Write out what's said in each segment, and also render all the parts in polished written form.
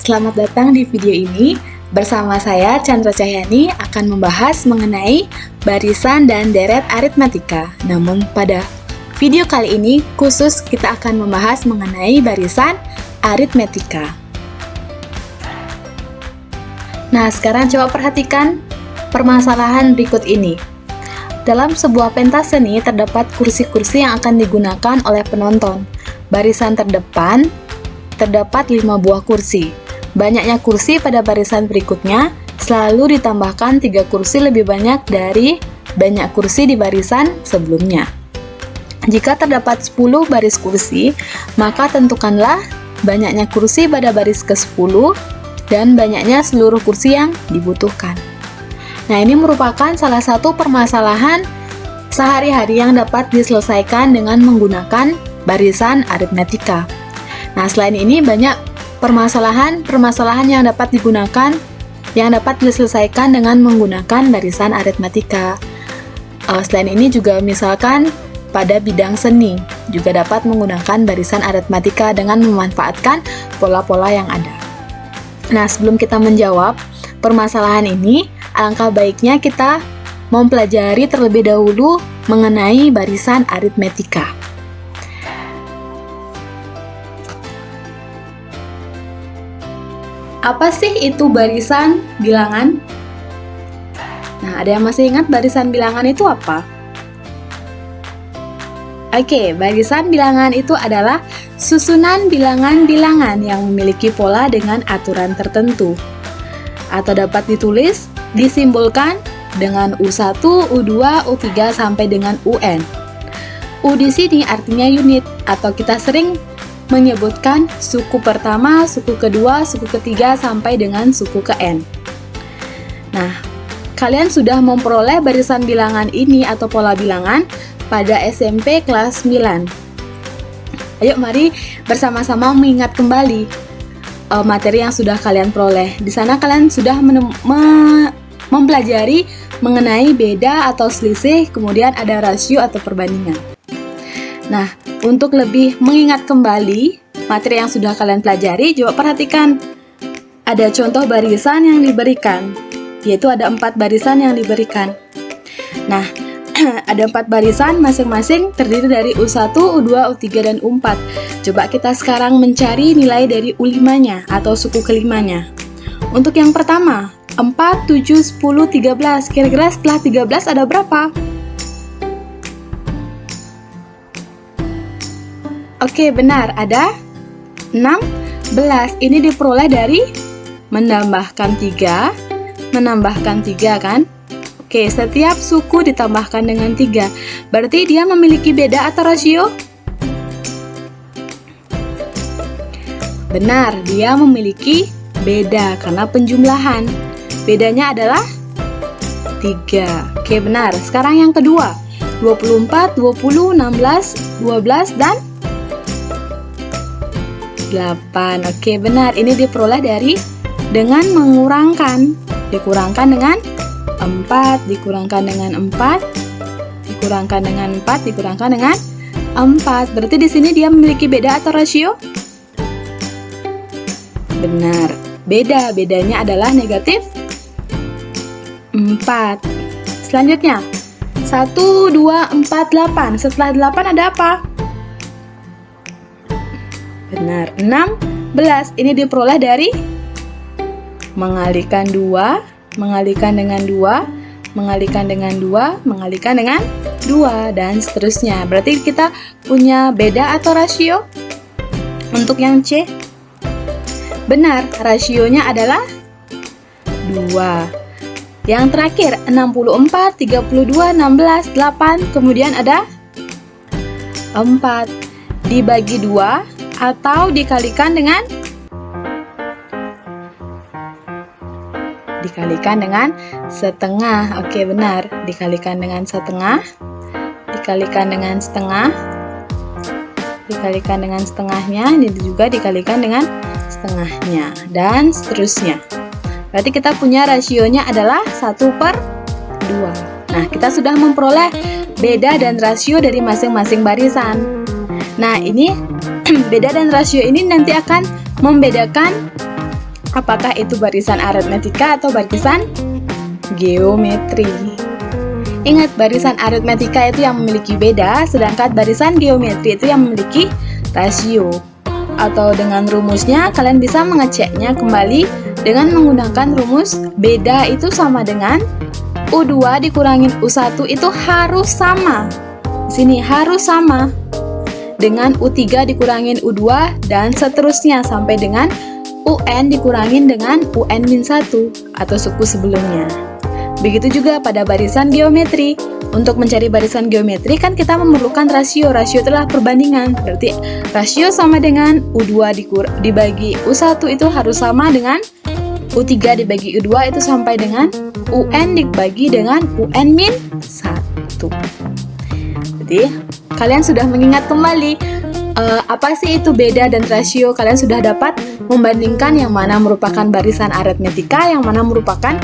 Selamat datang di video ini. Bersama saya, Chandra Cahyani, akan membahas mengenai barisan dan deret aritmatika. Namun pada video kali ini, khusus kita akan membahas mengenai barisan aritmetika. Nah, sekarang coba perhatikan permasalahan berikut ini. Dalam sebuah pentas seni, terdapat kursi-kursi yang akan digunakan oleh penonton. Barisan terdepan, terdapat 5 buah kursi. Banyaknya kursi pada barisan berikutnya selalu ditambahkan 3 kursi lebih banyak dari banyak kursi di barisan sebelumnya. Jika terdapat 10 baris kursi, maka tentukanlah banyaknya kursi pada baris ke-10 dan banyaknya seluruh kursi yang dibutuhkan. Nah, ini merupakan salah satu permasalahan sehari-hari yang dapat diselesaikan dengan menggunakan barisan aritmetika. Nah, selain ini banyak permasalahan yang dapat diselesaikan dengan menggunakan barisan aritmetika. Selain ini juga misalkan pada bidang seni juga dapat menggunakan barisan aritmetika dengan memanfaatkan pola-pola yang ada. Nah, sebelum kita menjawab permasalahan ini, alangkah baiknya kita mempelajari terlebih dahulu mengenai barisan aritmetika. Apa sih itu barisan bilangan? Nah, ada yang masih ingat barisan bilangan itu apa? Oke, barisan bilangan itu adalah susunan bilangan-bilangan yang memiliki pola dengan aturan tertentu, atau dapat ditulis, disimbolkan dengan U1, U2, U3 sampai dengan UN. U di sini artinya unit, atau kita sering menyebutkan suku pertama, suku kedua, suku ketiga, sampai dengan suku ke N. Nah, kalian sudah memperoleh barisan bilangan ini atau pola bilangan pada SMP kelas 9. Ayo mari bersama-sama mengingat kembali materi yang sudah kalian peroleh. Di sana kalian sudah mempelajari mengenai beda atau selisih, kemudian ada rasio atau perbandingan. Nah, untuk lebih mengingat kembali materi yang sudah kalian pelajari, coba perhatikan. Ada contoh barisan yang diberikan, yaitu ada 4 barisan yang diberikan. Nah, ada 4 barisan masing-masing terdiri dari U1, U2, U3, dan U4. Coba kita sekarang mencari nilai dari U5-nya atau suku kelimanya. Untuk yang pertama, 4, 7, 10, 13. Kira-kira setelah 13 ada berapa? Oke, benar, ada 16. Ini diperoleh dari menambahkan 3 kan? Oke, setiap suku ditambahkan dengan 3. Berarti dia memiliki beda atau rasio? Benar, dia memiliki beda karena penjumlahan. Bedanya adalah 3. Oke, benar. Sekarang yang kedua, 24, 20, 16, 12, dan 8. Oke, benar. Ini diperoleh dengan mengurangkan. Dikurangkan dengan 4, dikurangkan dengan 4, dikurangkan dengan 4, dikurangkan dengan 4. Berarti di sini dia memiliki beda atau rasio? Benar. Bedanya adalah negatif 4. Selanjutnya, 1, 2, 4, 8. Setelah 8 ada apa? Benar, 16. Ini diperoleh dari mengalikan 2, mengalikan dengan 2, mengalikan dengan 2, mengalikan dengan 2, dan seterusnya. Berarti kita punya beda atau rasio? Untuk yang C? Benar, rasionya adalah 2. Yang terakhir, 64, 32, 16, 8, kemudian ada 4. Dibagi 2 atau dikalikan dengan setengah. Oke, benar. Dikalikan dengan setengah, dikalikan dengan setengah, dikalikan dengan setengahnya, ini juga dikalikan dengan setengahnya, dan seterusnya. Berarti kita punya rasionya adalah 1/2. Nah, kita sudah memperoleh beda dan rasio dari masing-masing barisan. Nah, ini beda dan rasio ini nanti akan membedakan Apakah itu barisan aritmetika atau barisan geometri? Ingat, barisan aritmetika itu yang memiliki beda, sedangkan barisan geometri itu yang memiliki rasio. Atau dengan rumusnya, kalian bisa mengeceknya kembali dengan menggunakan rumus beda itu sama dengan U2 dikurangin U1 itu harus sama. Di sini harus sama dengan U3 dikurangin U2 dan seterusnya sampai dengan UN dikurangin dengan UN-1 atau suku sebelumnya. Begitu juga pada barisan geometri. Untuk mencari barisan geometri kan kita memerlukan rasio. Rasio adalah perbandingan. Berarti rasio sama dengan U2 dibagi U1 itu harus sama dengan U3 dibagi U2 itu sampai dengan UN dibagi dengan UN-1. Jadi kalian sudah mengingat kembali apa sih itu beda dan rasio. Kalian sudah dapat membandingkan yang mana merupakan barisan aritmetika, yang mana merupakan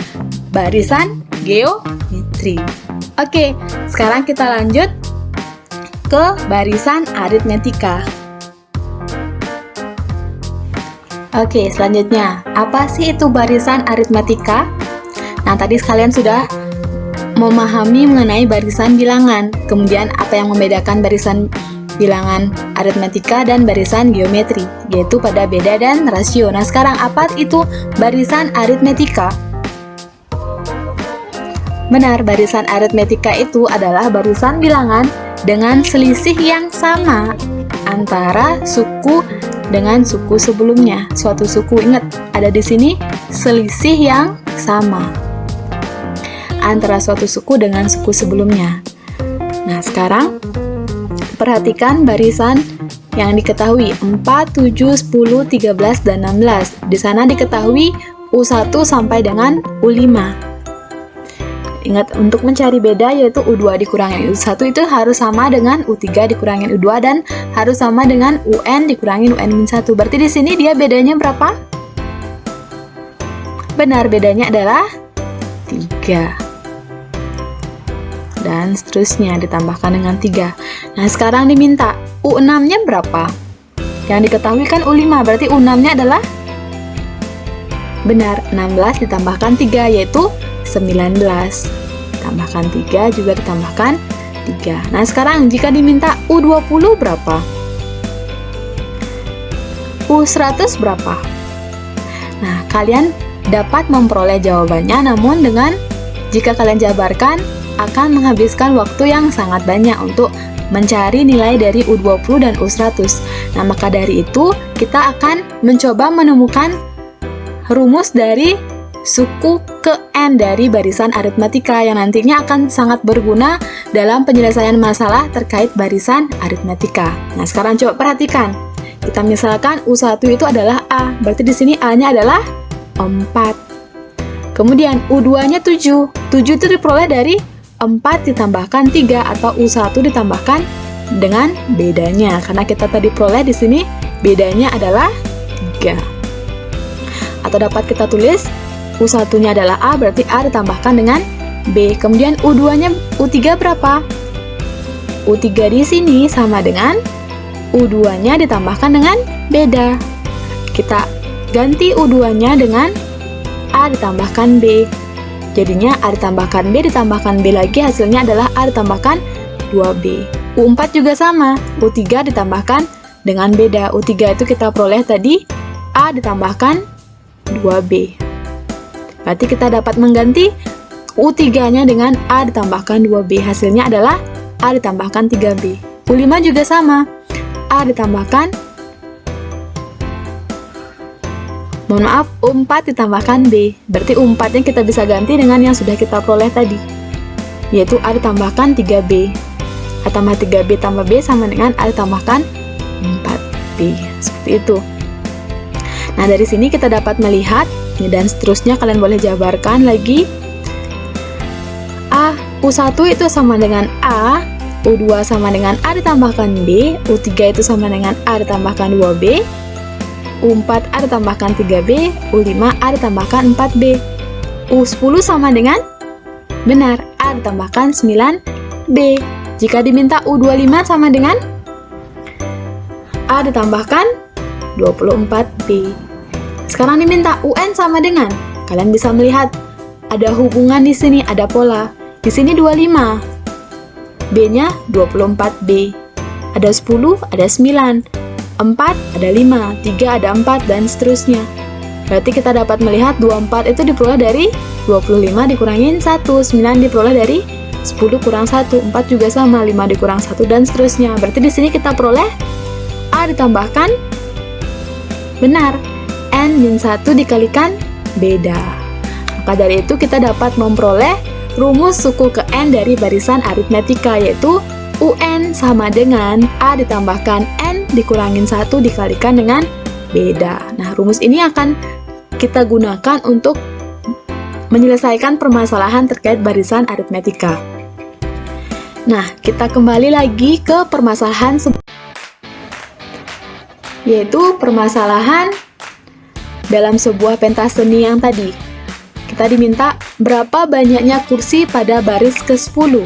barisan geometri. Oke, sekarang kita lanjut ke barisan aritmetika. Oke, selanjutnya, apa sih itu barisan aritmetika? Nah, tadi kalian sudah memahami mengenai barisan bilangan. Kemudian, apa yang membedakan barisan bilangan aritmetika dan barisan geometri, yaitu pada beda dan rasio. Nah, sekarang apa itu barisan aritmetika? Benar, barisan aritmetika itu adalah barisan bilangan dengan selisih yang sama antara suku dengan suku sebelumnya. Suatu suku, ingat, ada di sini selisih yang sama antara suatu suku dengan suku sebelumnya. Nah, sekarang perhatikan barisan yang diketahui 4, 7, 10, 13, dan 16. Di sana diketahui U1 sampai dengan U5. Ingat, untuk mencari beda yaitu U2 dikurangin U1 itu harus sama dengan U3 dikurangin U2 dan harus sama dengan UN dikurangin UN-1. Berarti di sini dia bedanya berapa? Benar, bedanya adalah 3. Dan seterusnya ditambahkan dengan 3. Nah, sekarang diminta U6-nya berapa? Yang diketahui kan U5, berarti U6-nya adalah benar, 16 ditambahkan 3 yaitu 19. Tambahkan 3 juga ditambahkan 3. Nah, sekarang jika diminta U20 berapa? U100 berapa? Nah, kalian dapat memperoleh jawabannya, namun dengan jika kalian jabarkan akan menghabiskan waktu yang sangat banyak untuk mencari nilai dari U20 dan U100. Nah, maka dari itu kita akan mencoba menemukan rumus dari suku ke N dari barisan aritmetika yang nantinya akan sangat berguna dalam penyelesaian masalah terkait barisan aritmetika. Nah, sekarang coba perhatikan. Kita misalkan U1 itu adalah A, berarti di sini A-nya adalah 4. Kemudian U2-nya 7. 7 itu diperoleh dari 4 ditambahkan 3 atau U1 ditambahkan dengan bedanya. Karena kita tadi peroleh di sini bedanya adalah 3. Atau dapat kita tulis U1-nya adalah A, berarti A ditambahkan dengan B. Kemudian U2-nya U3 berapa? U3 di sini sama dengan U2-nya ditambahkan dengan beda. Kita ganti U2-nya dengan A ditambahkan B. Jadinya A ditambahkan B ditambahkan B lagi, hasilnya adalah A ditambahkan 2B. U4 juga sama, U3 ditambahkan dengan beda. U3 itu kita peroleh tadi A ditambahkan 2B. Berarti kita dapat mengganti U3-nya dengan A ditambahkan 2B. Hasilnya adalah A ditambahkan 3B. U5 juga sama. A ditambahkan U4 ditambahkan B. Berarti U4-nya kita bisa ganti dengan yang sudah kita peroleh tadi, yaitu A ditambahkan 3B. A tambah 3B tambah B sama dengan A ditambahkan 4B. Seperti itu. Nah, dari sini kita dapat melihat dan seterusnya kalian boleh jabarkan lagi. U1 itu sama dengan A, U2 sama dengan A ditambahkan B, U3 itu sama dengan A ditambahkan 2B, U4 A ditambahkan 3B, U5 A ditambahkan 4B, U10 sama dengan benar A ditambahkan 9B. Jika diminta U25 sama dengan A ditambahkan 24B. Sekarang diminta UN sama dengan. Kalian bisa melihat ada hubungan di sini, ada pola. Di sini 25. B-nya 24B. Ada 10, ada 9. 4 ada 5, 3 ada 4, dan seterusnya. Berarti kita dapat melihat 24 itu diperoleh dari 25 dikurangin 1, 9 diperoleh dari 10 kurang 1, 4 juga sama, 5 dikurang 1, dan seterusnya. Berarti di sini kita peroleh A ditambahkan, benar, N-1 dikalikan beda. Maka dari itu kita dapat memperoleh rumus suku ke N dari barisan aritmetika, yaitu UN sama dengan A ditambahkan N dikurangin 1 dikalikan dengan beda. Nah, rumus ini akan kita gunakan untuk menyelesaikan permasalahan terkait barisan aritmetika. Nah, kita kembali lagi ke permasalahan yaitu permasalahan dalam sebuah pentas seni yang tadi. Kita diminta berapa banyaknya kursi pada baris ke-10.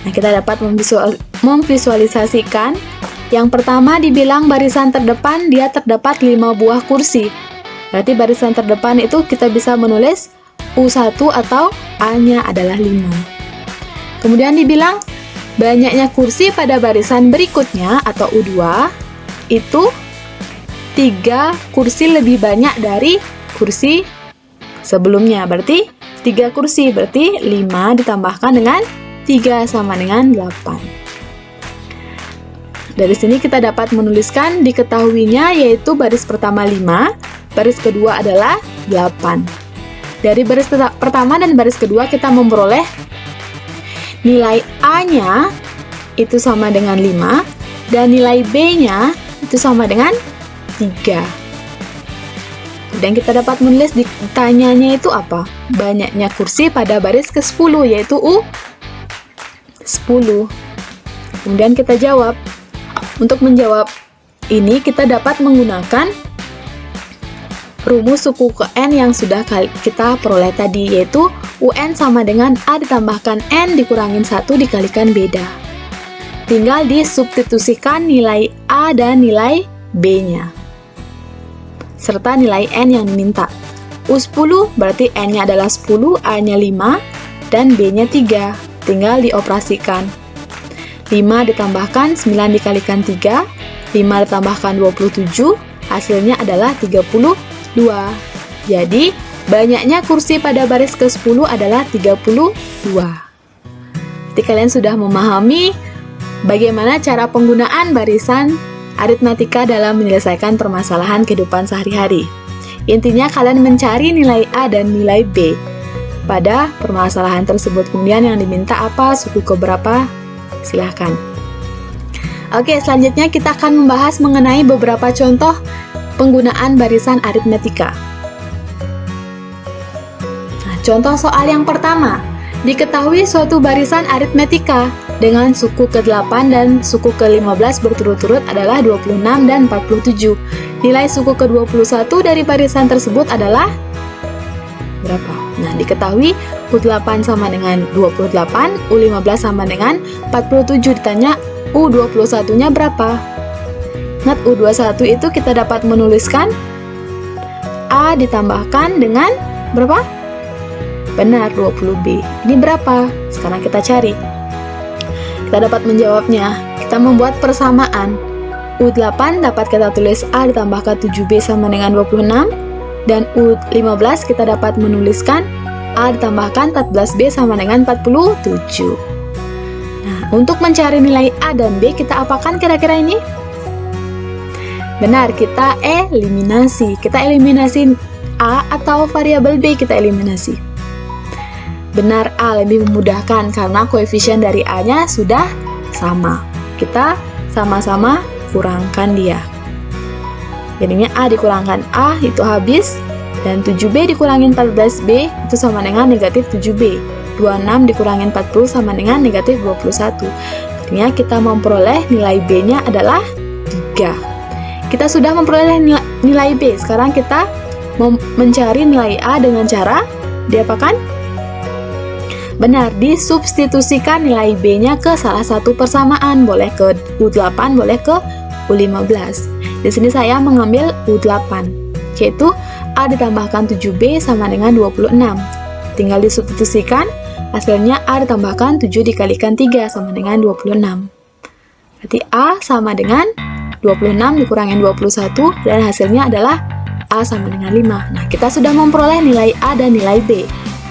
Nah, kita dapat memvisualisasikan. Yang pertama dibilang barisan terdepan dia terdapat 5 buah kursi. Berarti barisan terdepan itu kita bisa menulis U1 atau A-nya adalah 5. Kemudian dibilang banyaknya kursi pada barisan berikutnya atau U2 itu 3 kursi lebih banyak dari kursi sebelumnya. Berarti 3 kursi, berarti 5 ditambahkan dengan 3 sama dengan 8. Dari sini kita dapat menuliskan diketahuinya yaitu baris pertama 5, baris kedua adalah 8. Dari baris pertama dan baris kedua kita memperoleh nilai A-nya itu sama dengan 5 dan nilai B-nya itu sama dengan 3. Dan kita dapat menulis ditanyanya itu apa? Banyaknya kursi pada baris ke-10 yaitu U10. Kemudian kita jawab. Untuk menjawab ini kita dapat menggunakan rumus suku ke N yang sudah kita peroleh tadi, yaitu UN sama dengan A ditambahkan N dikurangin 1 dikalikan beda. Tinggal disubstitusikan nilai A dan nilai B-nya serta nilai N yang diminta. U10 berarti N-nya adalah 10, A-nya 5, dan B-nya 3. Tinggal dioperasikan. 5 ditambahkan 9 dikalikan 3, 5 ditambahkan 27, hasilnya adalah 32. Jadi, banyaknya kursi pada baris ke-10 adalah 32. Jadi kalian sudah memahami bagaimana cara penggunaan barisan aritmetika dalam menyelesaikan permasalahan kehidupan sehari-hari. Intinya kalian mencari nilai A dan nilai B pada permasalahan tersebut. Kemudian yang diminta apa, suku keberapa, silahkan. Oke, selanjutnya kita akan membahas mengenai beberapa contoh penggunaan barisan aritmetika. Nah, contoh soal yang pertama, diketahui suatu barisan aritmetika dengan suku ke-8 dan suku ke-15 berturut-turut adalah 26 dan 47. Nilai suku ke-21 dari barisan tersebut adalah berapa? Nah, diketahui U8 sama dengan 28, U15 sama dengan 47. Ditanya U21-nya berapa? Ingat, U21 itu kita dapat menuliskan A ditambahkan dengan berapa? Benar, 20B. Ini berapa? Sekarang kita cari. Kita dapat menjawabnya. Kita membuat persamaan. U8 dapat kita tulis A ditambahkan 7B sama dengan 26. Dan U15 kita dapat menuliskan A ditambahkan 14B sama dengan 47. Nah, untuk mencari nilai A dan B, kita apakan kira-kira ini? Benar, kita eliminasi. Kita eliminasi A atau variabel B kita eliminasi. Benar, A lebih memudahkan karena koefisien dari A-nya sudah sama. Kita sama-sama kurangkan dia. Jadinya A dikurangkan A itu habis, dan 7B dikurangin 14B itu sama dengan negatif 7B. 26 dikurangin 40 sama dengan negatif 21. Artinya kita memperoleh nilai B-nya adalah 3. Kita sudah memperoleh nilai B. Sekarang kita mencari nilai A dengan cara diapakan? Benar, disubstitusikan nilai B-nya ke salah satu persamaan. Boleh ke U8, boleh ke U15. Di sini saya mengambil U8, yaitu A ditambahkan 7B sama dengan 26. Tinggal disubstitusikan, hasilnya A ditambahkan 7 dikalikan 3 sama dengan 26. Berarti A sama dengan 26 dikurangin 21, dan hasilnya adalah A sama dengan 5. Nah, kita sudah memperoleh nilai A dan nilai B.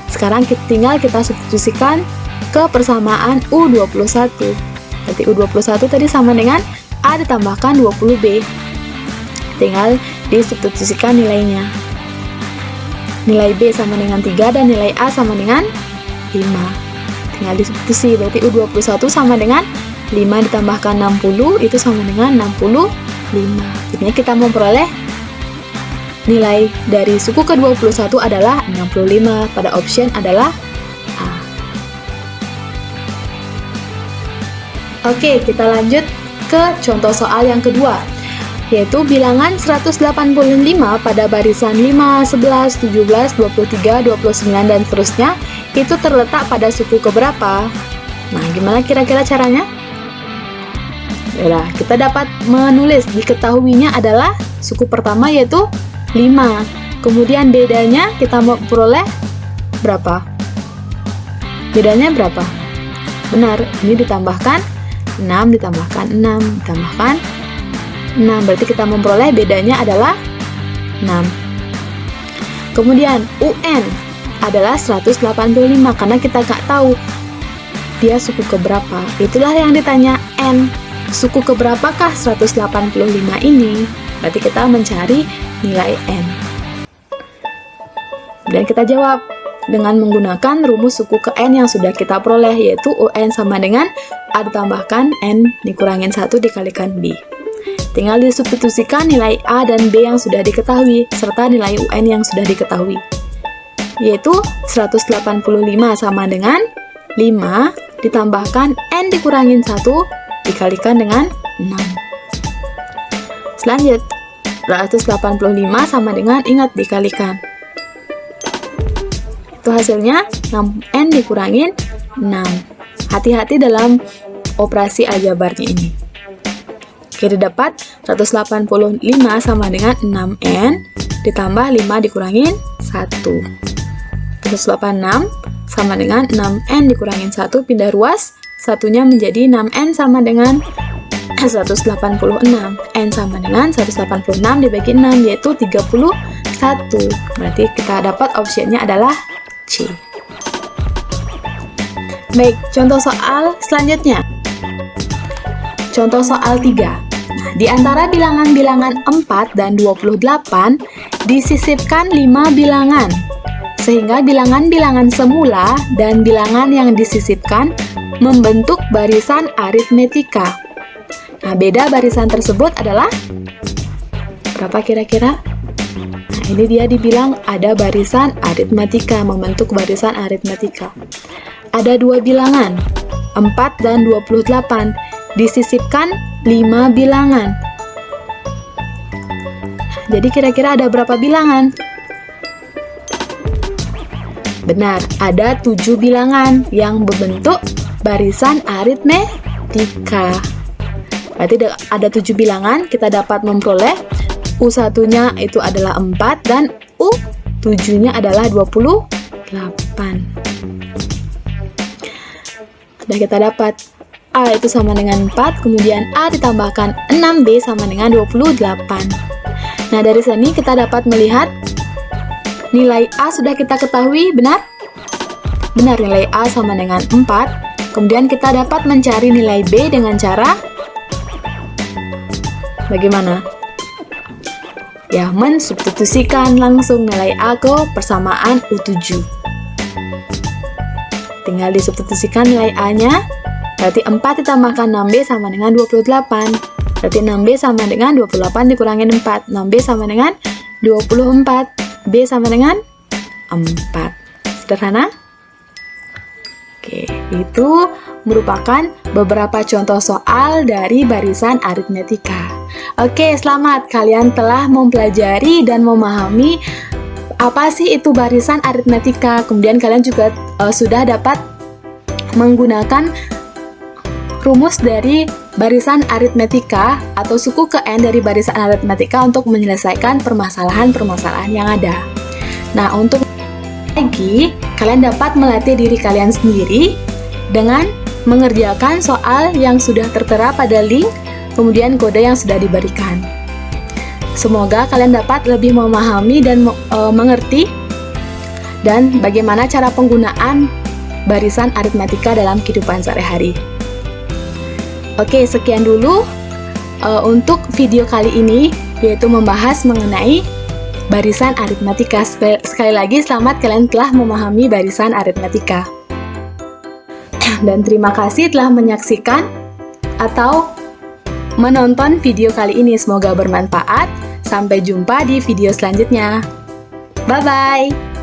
Sekarang tinggal kita substitusikan ke persamaan U21. Berarti U21 tadi sama dengan A ditambahkan 20B. Tinggal disubstitusikan nilainya. Nilai B sama dengan 3 dan nilai A sama dengan 5. Tinggal disubstitusi, berarti U21 sama dengan 5 ditambahkan 60, itu sama dengan 65. Jadinya kita memperoleh nilai dari suku ke-21 adalah 65. Pada option adalah A. Oke, kita lanjut ke contoh soal yang kedua, yaitu bilangan 185 pada barisan 5, 11, 17, 23, 29, dan seterusnya itu terletak pada suku keberapa? Nah, gimana kira-kira caranya? Yalah, kita dapat menulis, diketahuinya adalah suku pertama yaitu 5. Kemudian bedanya kita mau peroleh berapa? Bedanya berapa? Benar, ini ditambahkan 6, ditambahkan 6, ditambahkan 6. Berarti kita memperoleh bedanya adalah 6. Kemudian UN adalah 185 karena kita nggak tahu dia suku keberapa. Itulah yang ditanya N. Suku keberapakah 185 ini? Berarti kita mencari nilai N. Dan kita jawab dengan menggunakan rumus suku ke N yang sudah kita peroleh, yaitu UN sama dengan A ditambahkan N dikurangin 1 dikalikan B. Tinggal disubstitusikan nilai A dan B yang sudah diketahui, serta nilai UN yang sudah diketahui, yaitu 185 sama dengan 5 ditambahkan N dikurangin 1 dikalikan dengan 6. Selanjutnya, 185 sama dengan, ingat, dikalikan. Itu hasilnya 6N dikurangin 6. Hati-hati dalam operasi aljabarnya ini. Oke, didapat 185 sama dengan 6N ditambah 5 dikurangin 1. 186 sama dengan 6N dikurangin 1, pindah ruas, satunya menjadi 6N sama dengan 186. N sama dengan 186 dibagi 6, yaitu 31. Berarti kita dapat optionnya adalah C. Baik, contoh soal selanjutnya. Contoh soal 3. Nah, di antara bilangan-bilangan 4 dan 28 disisipkan 5 bilangan, sehingga bilangan-bilangan semula dan bilangan yang disisipkan membentuk barisan aritmetika. Nah, beda barisan tersebut adalah berapa kira-kira? Nah, ini dia dibilang ada barisan aritmetika, membentuk barisan aritmetika. Ada dua bilangan, 4 dan 28, disisipkan 5 bilangan. Jadi kira-kira ada berapa bilangan? Benar, ada 7 bilangan yang membentuk barisan aritmetika. Berarti ada 7 bilangan, kita dapat memperoleh U1-nya itu adalah 4 dan U7-nya adalah 28. Sudah kita dapat A itu sama dengan 4, kemudian A ditambahkan 6B sama dengan 28. Nah, dari sini kita dapat melihat nilai A sudah kita ketahui, benar? Benar, nilai A sama dengan 4. Kemudian kita dapat mencari nilai B dengan cara bagaimana? Ya, mensubstitusikan langsung nilai A ke persamaan U7. Tinggal disubstitusikan nilai A-nya, berarti 4 ditambahkan 6B sama dengan 28. Berarti 6B sama dengan 28 dikurangin 4. 6B sama dengan 24. B sama dengan 4. Sederhana? Oke, itu merupakan beberapa contoh soal dari barisan aritmetika. Oke, selamat. Kalian telah mempelajari dan memahami apa sih itu barisan aritmetika. Kemudian kalian juga sudah dapat menggunakan rumus dari barisan aritmetika atau suku ke n dari barisan aritmetika untuk menyelesaikan permasalahan-permasalahan yang ada. Nah, untuk lagi, kalian dapat melatih diri kalian sendiri dengan mengerjakan soal yang sudah tertera pada link, kemudian kode yang sudah diberikan. Semoga kalian dapat lebih memahami dan mengerti dan bagaimana cara penggunaan barisan aritmetika dalam kehidupan sehari-hari. Oke, sekian dulu untuk video kali ini, yaitu membahas mengenai barisan aritmetika. Sekali lagi, selamat kalian telah memahami barisan aritmetika. Dan terima kasih telah menyaksikan atau menonton video kali ini. Semoga bermanfaat. Sampai jumpa di video selanjutnya. Bye-bye!